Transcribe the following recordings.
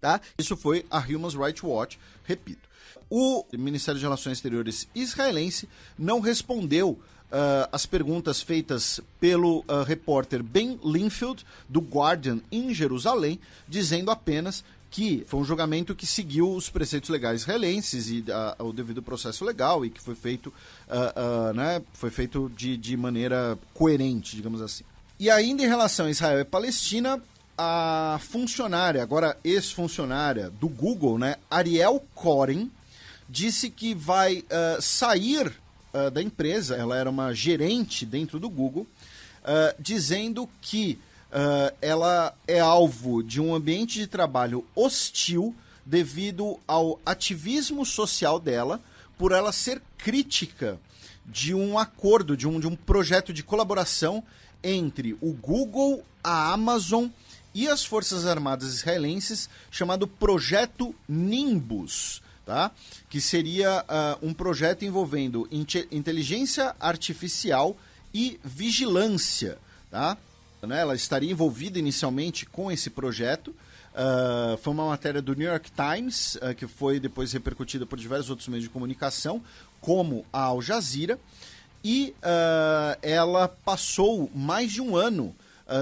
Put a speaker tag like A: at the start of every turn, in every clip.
A: Tá? Isso foi a Human Rights Watch, repito. O Ministério de Relações Exteriores israelense não respondeu as perguntas feitas pelo repórter Ben Linfield, do Guardian, em Jerusalém, dizendo apenas que foi um julgamento que seguiu os preceitos legais israelenses e o devido processo legal e que foi feito, foi feito de maneira coerente, digamos assim. E ainda em relação a Israel e Palestina, a funcionária, agora ex-funcionária do Google, né, Ariel Cohen, disse que vai sair da empresa. Ela era uma gerente dentro do Google, dizendo que ela é alvo de um ambiente de trabalho hostil devido ao ativismo social dela, por ela ser crítica de um acordo, de um projeto de colaboração entre o Google, a Amazon e as Forças Armadas israelenses, chamado Projeto Nimbus, tá? Que seria um projeto envolvendo inteligência artificial e vigilância. Tá? Ela estaria envolvida inicialmente com esse projeto. Foi uma matéria do New York Times, que foi depois repercutida por diversos outros meios de comunicação, como a Al Jazeera, e ela passou mais de um ano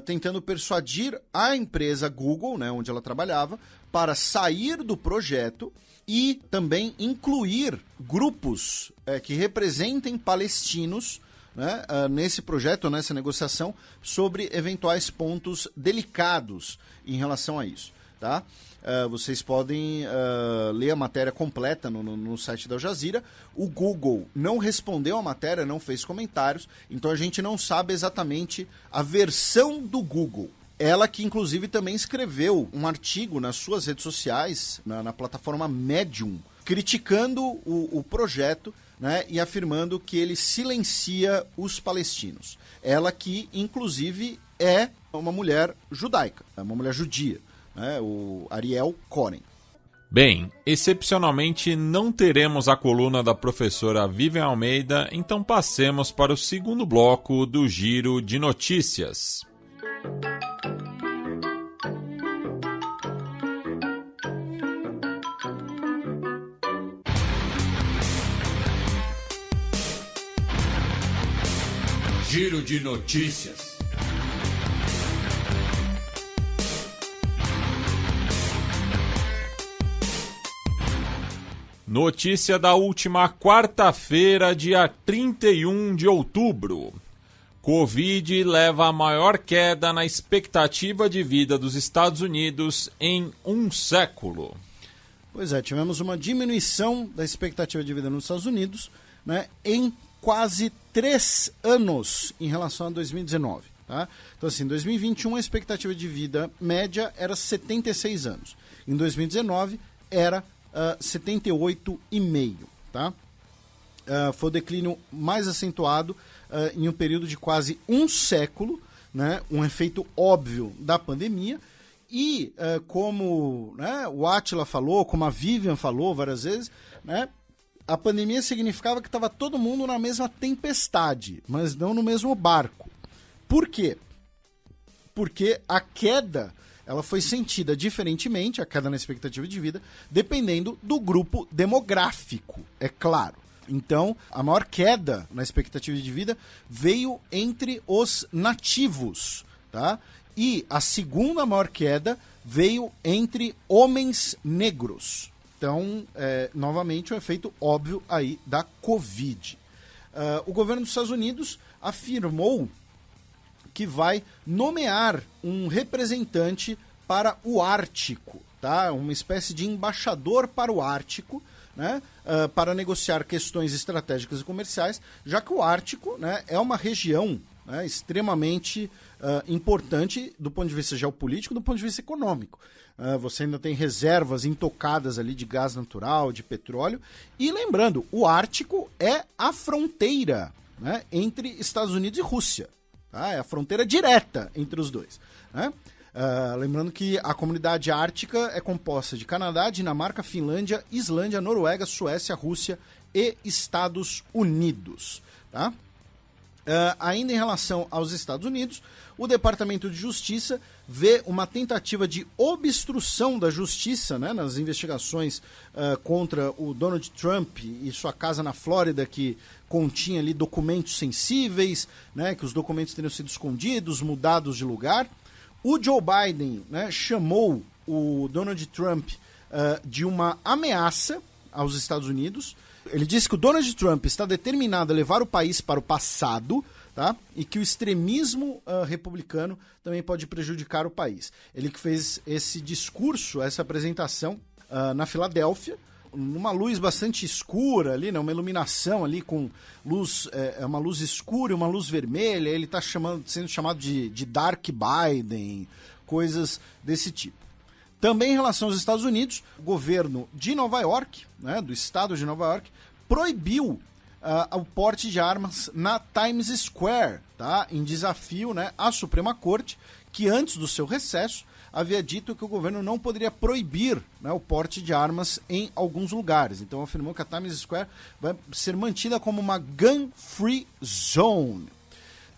A: tentando persuadir a empresa Google, né, onde ela trabalhava, para sair do projeto e também incluir grupos que representem palestinos, né, nesse projeto, nessa negociação, sobre eventuais pontos delicados em relação a isso. Tá? Vocês podem ler a matéria completa no site da Al Jazeera. O Google não respondeu a matéria, não fez comentários, então a gente não sabe exatamente a versão do Google. Ela que, inclusive, também escreveu um artigo nas suas redes sociais, na plataforma Medium, criticando o projeto, né, e afirmando que ele silencia os palestinos. Ela que, inclusive, é uma mulher judaica, uma mulher judia, né, o Ariel Cohen.
B: Bem, excepcionalmente não teremos a coluna da professora Vivian Almeida, então passemos para o segundo bloco do Giro de Notícias.
C: Giro de Notícias.
B: Notícia da última quarta-feira, dia 31 de outubro. Covid leva a maior queda na expectativa de vida dos Estados Unidos em um século.
A: Pois é, tivemos uma diminuição da expectativa de vida nos Estados Unidos, né, em quase 3 anos em relação a 2019. Tá? Então, assim, em 2021 a expectativa de vida média era 76 anos. Em 2019 era 78,5. Tá? Foi o declínio mais acentuado em um período de quase um século, né? Um efeito óbvio da pandemia. E como, né, o Átila falou, como a Vivian falou várias vezes, né, a pandemia significava que estava todo mundo na mesma tempestade, mas não no mesmo barco. Por quê? Porque a queda ela foi sentida diferentemente, a queda na expectativa de vida, dependendo do grupo demográfico, é claro. Então, a maior queda na expectativa de vida veio entre os nativos, tá? E a segunda maior queda veio entre homens negros. Então, novamente, um efeito óbvio aí da Covid. O governo dos Estados Unidos afirmou que vai nomear um representante para o Ártico, tá? Uma espécie de embaixador para o Ártico, né? Para negociar questões estratégicas e comerciais, já que o Ártico, né, é uma região, né, extremamente importante do ponto de vista geopolítico, do ponto de vista econômico. Você ainda tem reservas intocadas ali de gás natural, de petróleo. E lembrando, o Ártico é a fronteira, né, entre Estados Unidos e Rússia. Tá? É a fronteira direta entre os dois. Né? Lembrando que a comunidade ártica é composta de Canadá, Dinamarca, Finlândia, Islândia, Noruega, Suécia, Rússia e Estados Unidos. Tá? Ainda em relação aos Estados Unidos, o Departamento de Justiça vê uma tentativa de obstrução da justiça, né, nas investigações contra o Donald Trump e sua casa na Flórida, que continha ali documentos sensíveis, né, que os documentos teriam sido escondidos, mudados de lugar. O Joe Biden, né, chamou o Donald Trump de uma ameaça aos Estados Unidos. Ele disse que o Donald Trump está determinado a levar o país para o passado, tá? E que o extremismo republicano também pode prejudicar o país. Ele que fez esse discurso, essa apresentação na Filadélfia, numa luz bastante escura ali, né? Uma iluminação ali com luz, uma luz escura e uma luz vermelha. Ele está sendo chamado de Dark Biden, coisas desse tipo. Também em relação aos Estados Unidos, o governo de Nova York, né, do estado de Nova York, proibiu o porte de armas na Times Square, tá, em desafio, né, à Suprema Corte, que antes do seu recesso havia dito que o governo não poderia proibir, né, o porte de armas em alguns lugares. Então afirmou que a Times Square vai ser mantida como uma gun-free zone.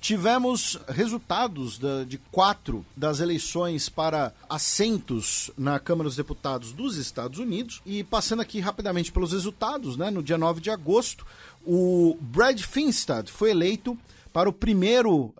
A: Tivemos resultados de 4 das eleições para assentos na Câmara dos Deputados dos Estados Unidos. E passando aqui rapidamente pelos resultados, né, no dia 9 de agosto, o Brad Finstad foi eleito para o primeiro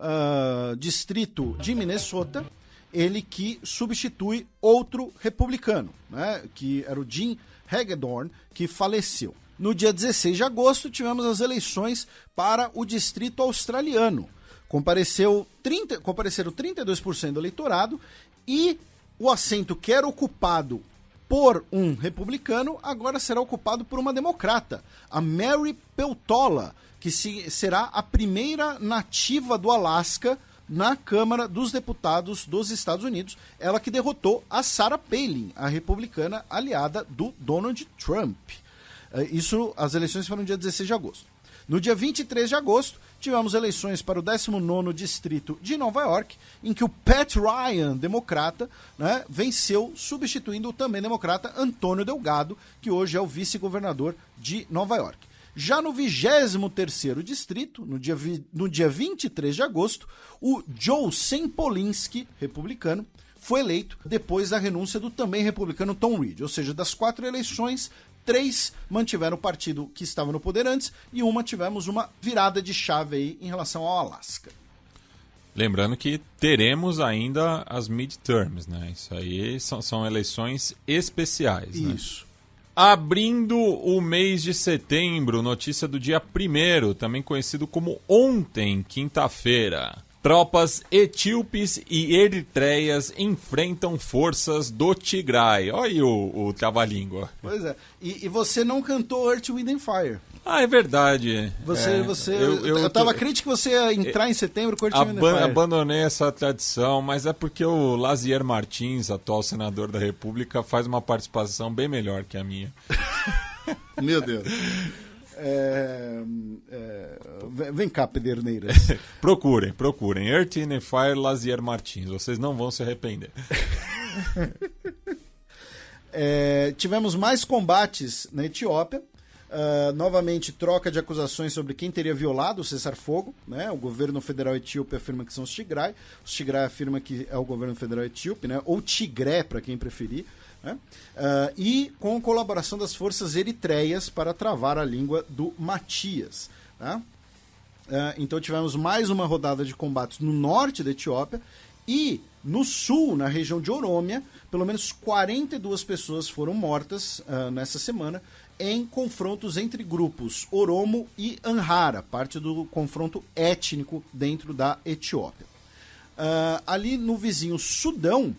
A: distrito de Minnesota, ele que substitui outro republicano, né, que era o Jim Hagedorn, que faleceu. No dia 16 de agosto, tivemos as eleições para o distrito australiano. Compareceram 32% do eleitorado e o assento que era ocupado por um republicano agora será ocupado por uma democrata, a Mary Peltola, que será a primeira nativa do Alasca na Câmara dos Deputados dos Estados Unidos, ela que derrotou a Sarah Palin, a republicana aliada do Donald Trump. As eleições foram no dia 16 de agosto. No dia 23 de agosto, tivemos eleições para o 19º Distrito de Nova York, em que o Pat Ryan, democrata, né, venceu, substituindo o também democrata Antônio Delgado, que hoje é o vice-governador de Nova York. Já no 23º Distrito, no dia 23 de agosto, o Joe Sempolinski, republicano, foi eleito depois da renúncia do também republicano Tom Reed. Ou seja, das 4 eleições, 3 mantiveram o partido que estava no poder antes e tivemos uma virada de chave aí em relação ao Alasca.
B: Lembrando que teremos ainda as midterms, né? Isso aí são eleições especiais, né?
A: Isso.
B: Abrindo o mês de setembro, notícia do dia 1º, também conhecido como ontem, quinta-feira. Tropas etíopes e eritreias enfrentam forças do Tigray. Olha aí o trava-língua.
A: Pois é. E você não cantou Earth, Wind and Fire.
B: Ah, é verdade.
A: Eu tava crente que você ia entrar em setembro com Earth, Wind and Fire.
B: Abandonei essa tradição, mas é porque o Lazier Martins, atual senador da República, faz uma participação bem melhor que a minha.
A: Meu Deus. Vem cá, Pederneiras.
B: Procurem. Earth, Wind and Fire, Lazier Martins. Vocês não vão se arrepender.
A: Tivemos mais combates na Etiópia. Novamente, troca de acusações sobre quem teria violado o cessar-fogo, né? O governo federal etíope afirma que são os Tigray. Os Tigray afirma que é o governo federal etíope, né? Ou Tigré, para quem preferir. Né? E com colaboração das forças eritreias para travar a língua do Matias. Tá? Então tivemos mais uma rodada de combates no norte da Etiópia e no sul, na região de Orômia, pelo menos 42 pessoas foram mortas nessa semana em confrontos entre grupos Oromo e Amhara, parte do confronto étnico dentro da Etiópia. Ali no vizinho Sudão,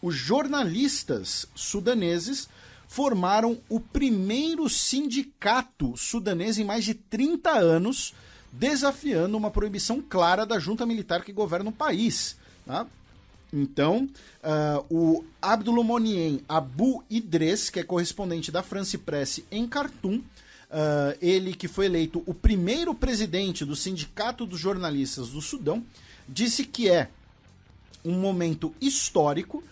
A: os jornalistas sudaneses formaram o primeiro sindicato sudanês em mais de 30 anos, desafiando uma proibição clara da junta militar que governa o país. Tá? Então, o Abdulmonien Abu Idris, que é correspondente da France Presse em Khartoum, ele que foi eleito o primeiro presidente do Sindicato dos Jornalistas do Sudão, disse que é um momento histórico,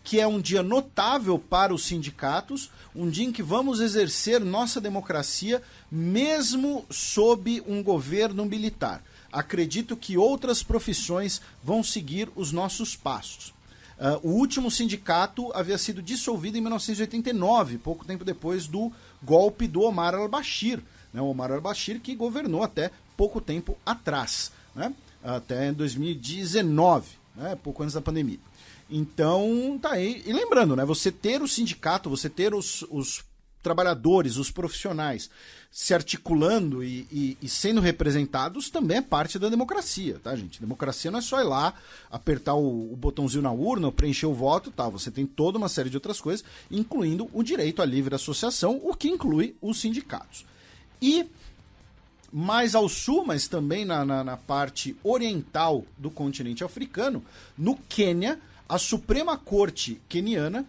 A: que é um dia notável para os sindicatos, um dia em que vamos exercer nossa democracia mesmo sob um governo militar. acredito que outras profissões vão seguir os nossos passos. O último sindicato havia sido dissolvido em 1989, pouco tempo depois do golpe do Omar al-Bashir. Né? O Omar al-Bashir que governou até pouco tempo atrás, né? Até 2019, né? Pouco antes da pandemia. Então, tá aí. E lembrando, né? Você ter o sindicato, você ter os trabalhadores, os profissionais se articulando e sendo representados também é parte da democracia, tá, gente? Democracia não é só ir lá, apertar o botãozinho na urna, preencher o voto, tá? Você tem toda uma série de outras coisas, incluindo o direito à livre associação, o que inclui os sindicatos. E mais ao sul, mas também na parte oriental do continente africano, no Quênia, a Suprema Corte queniana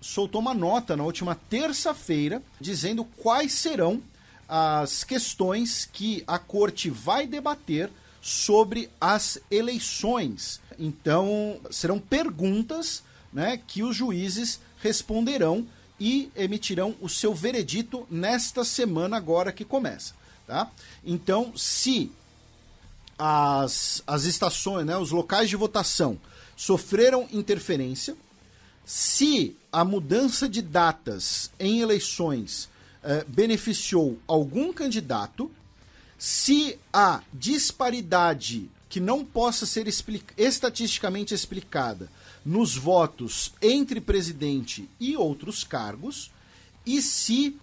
A: soltou uma nota na última terça-feira dizendo quais serão as questões que a corte vai debater sobre as eleições. Então, serão perguntas, né, que os juízes responderão e emitirão o seu veredito nesta semana agora que começa. Tá? Então, se as estações, né, os locais de votação sofreram interferência, se a mudança de datas em eleições beneficiou algum candidato, se a disparidade que não possa ser estatisticamente explicada nos votos entre presidente e outros cargos, e se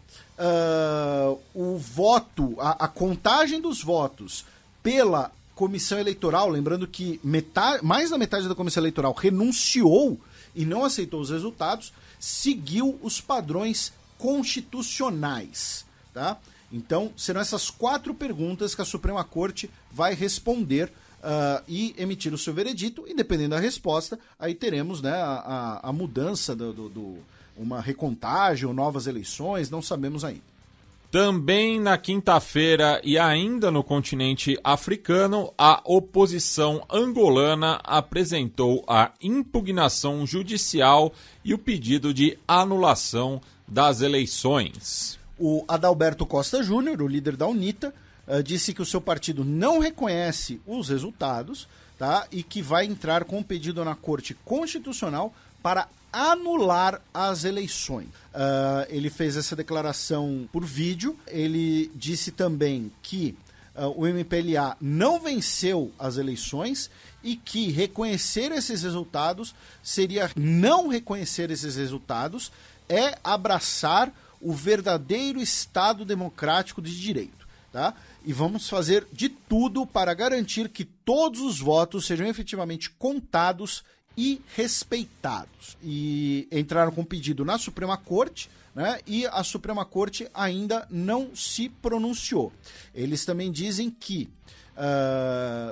A: o voto, a contagem dos votos pela comissão eleitoral, lembrando que mais da metade da comissão eleitoral renunciou e não aceitou os resultados, seguiu os padrões constitucionais, tá? Então, serão essas 4 perguntas que a Suprema Corte vai responder e emitir o seu veredito, e dependendo da resposta, aí teremos, né, a mudança, uma recontagem ou novas eleições, não sabemos ainda.
B: Também na quinta-feira e ainda no continente africano, a oposição angolana apresentou a impugnação judicial e o pedido de anulação das eleições.
A: O Adalberto Costa Júnior, o líder da UNITA, disse que o seu partido não reconhece os resultados, tá? E que vai entrar com um pedido na Corte Constitucional para anular as eleições. Ele fez essa declaração por vídeo. Ele disse também que o MPLA não venceu as eleições e que reconhecer esses resultados seria não reconhecer esses resultados é abraçar o verdadeiro Estado democrático de direito, tá? E vamos fazer de tudo para garantir que todos os votos sejam efetivamente contados e respeitados. E entraram com pedido na Suprema Corte, né? E a Suprema Corte ainda não se pronunciou. Eles também dizem que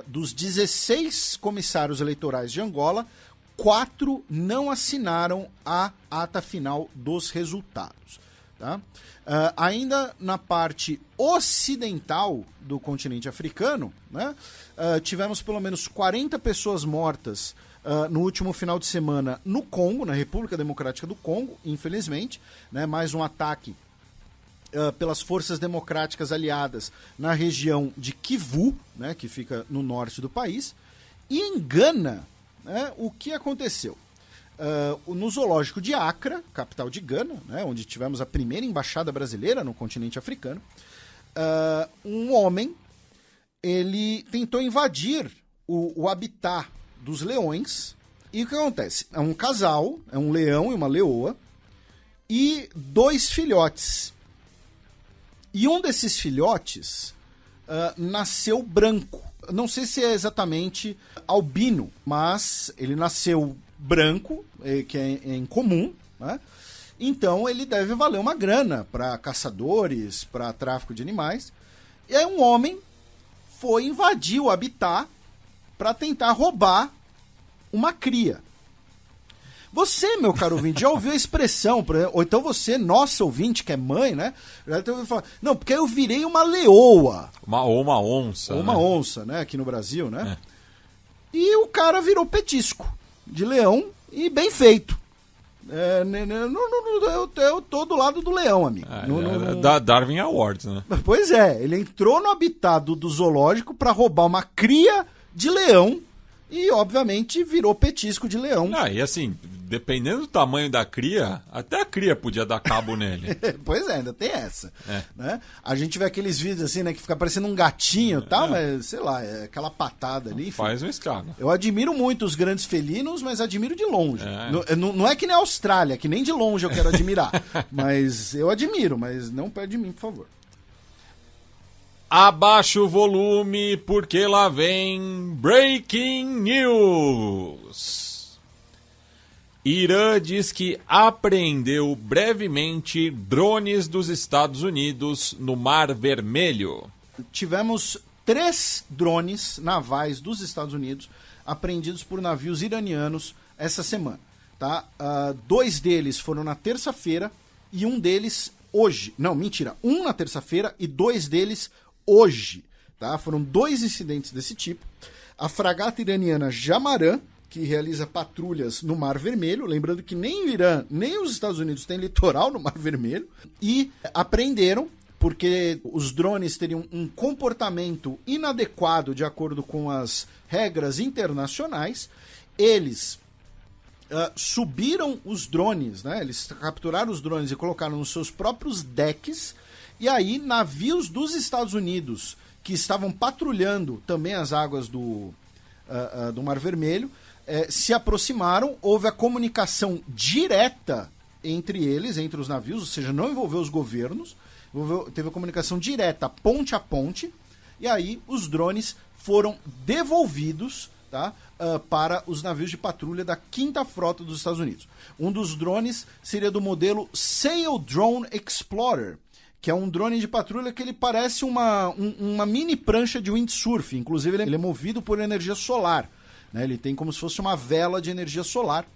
A: dos 16 comissários eleitorais de Angola, 4 não assinaram a ata final dos resultados. Tá? Ainda na parte ocidental do continente africano, né? Tivemos pelo menos 40 pessoas mortas no último final de semana no Congo, na República Democrática do Congo, infelizmente, né? Mais um ataque pelas forças democráticas aliadas na região de Kivu, né? Que fica no norte do país. E em Gana, né? O que aconteceu? No zoológico de Accra, capital de Gana, né? Onde tivemos a primeira embaixada brasileira no continente africano, um homem ele tentou invadir o habitat dos leões. E o que acontece? É um casal, é um leão e uma leoa, e 2 filhotes. E um desses filhotes nasceu branco. Não sei se é exatamente albino, mas ele nasceu branco, que é incomum, né? Então ele deve valer uma grana para caçadores, para tráfico de animais. E aí um homem foi invadir o habitat para tentar roubar uma cria. Você, meu caro ouvinte, já ouviu a expressão, ou então você, nossa ouvinte, que é mãe, né? Já ouviu falar, não, porque eu virei uma leoa.
B: Ou uma onça.
A: Ou uma onça, né? Aqui no Brasil, né? E o cara virou petisco de leão e bem feito. Eu tô do lado do leão, amigo.
B: Da Darwin Awards, né?
A: Pois é, ele entrou no habitat do zoológico para roubar uma cria de leão e, obviamente, virou petisco de leão.
B: E assim, dependendo do tamanho da cria, até a cria podia dar cabo nele.
A: Pois é, ainda tem essa. Né? A gente vê aqueles vídeos assim, né, que fica parecendo um gatinho e tal, mas sei lá, é aquela patada ali. Enfim.
B: Faz um estrago.
A: Eu admiro muito os grandes felinos, mas admiro de longe. Não é que nem a Austrália, que nem de longe eu quero admirar. Mas eu admiro, mas não perto de mim, por favor.
B: Abaixa o volume, porque lá vem Breaking News. Irã diz que apreendeu brevemente drones dos Estados Unidos no Mar Vermelho.
A: Tivemos 3 drones navais dos Estados Unidos apreendidos por navios iranianos essa semana. Tá? 2 deles foram na terça-feira e um deles hoje. Não, mentira. Um na terça-feira e 2 deles hoje. Tá? Foram 2 incidentes desse tipo. A fragata iraniana Jamaran, que realiza patrulhas no Mar Vermelho, lembrando que nem o Irã, nem os Estados Unidos têm litoral no Mar Vermelho, e apreenderam, porque os drones teriam um comportamento inadequado de acordo com as regras internacionais. Eles subiram os drones, né? Eles capturaram os drones e colocaram nos seus próprios decks, e aí navios dos Estados Unidos que estavam patrulhando também as águas do Mar Vermelho se aproximaram. Houve a comunicação direta entre eles, entre os navios, ou seja, não envolveu os governos, teve a comunicação direta, ponte a ponte, e aí os drones foram devolvidos, tá, para os navios de patrulha da 5ª Frota dos Estados Unidos. Um dos drones seria do modelo Sail Drone Explorer, que é um drone de patrulha que ele parece uma mini prancha de windsurf. Inclusive, ele é movido por energia solar. Né? Ele tem como se fosse uma vela de energia solar.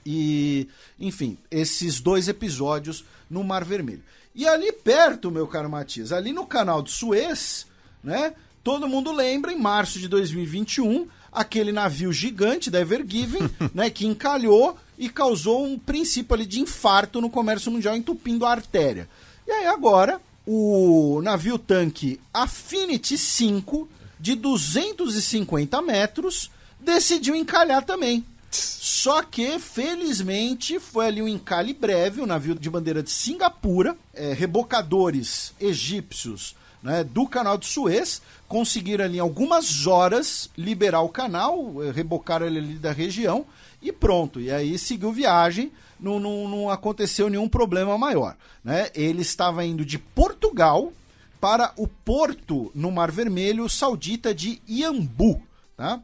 A: E, enfim, esses 2 episódios no Mar Vermelho. E ali perto, meu caro Matias, ali no canal de Suez, né, todo mundo lembra, em março de 2021, aquele navio gigante da Ever Given, né, que encalhou e causou um princípio ali de infarto no comércio mundial, entupindo a artéria. E aí agora, o navio-tanque Affinity 5, de 250 metros, decidiu encalhar também. Só que, felizmente, foi ali um encalhe breve, o navio de bandeira de Singapura, rebocadores egípcios, né, do canal de Suez, conseguiram ali em algumas horas liberar o canal, rebocaram ele ali da região e pronto. E aí seguiu viagem, não aconteceu nenhum problema maior. Né? Ele estava indo de Portugal para o porto no Mar Vermelho saudita de Iambu, tá?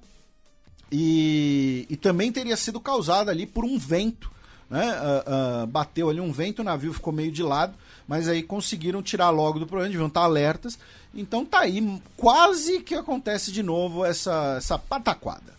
A: E também teria sido causado ali por um vento, né? Bateu ali um vento, o navio ficou meio de lado, mas aí conseguiram tirar logo do problema, deviam estar alertas. Então tá aí, quase que acontece de novo essa pataquada.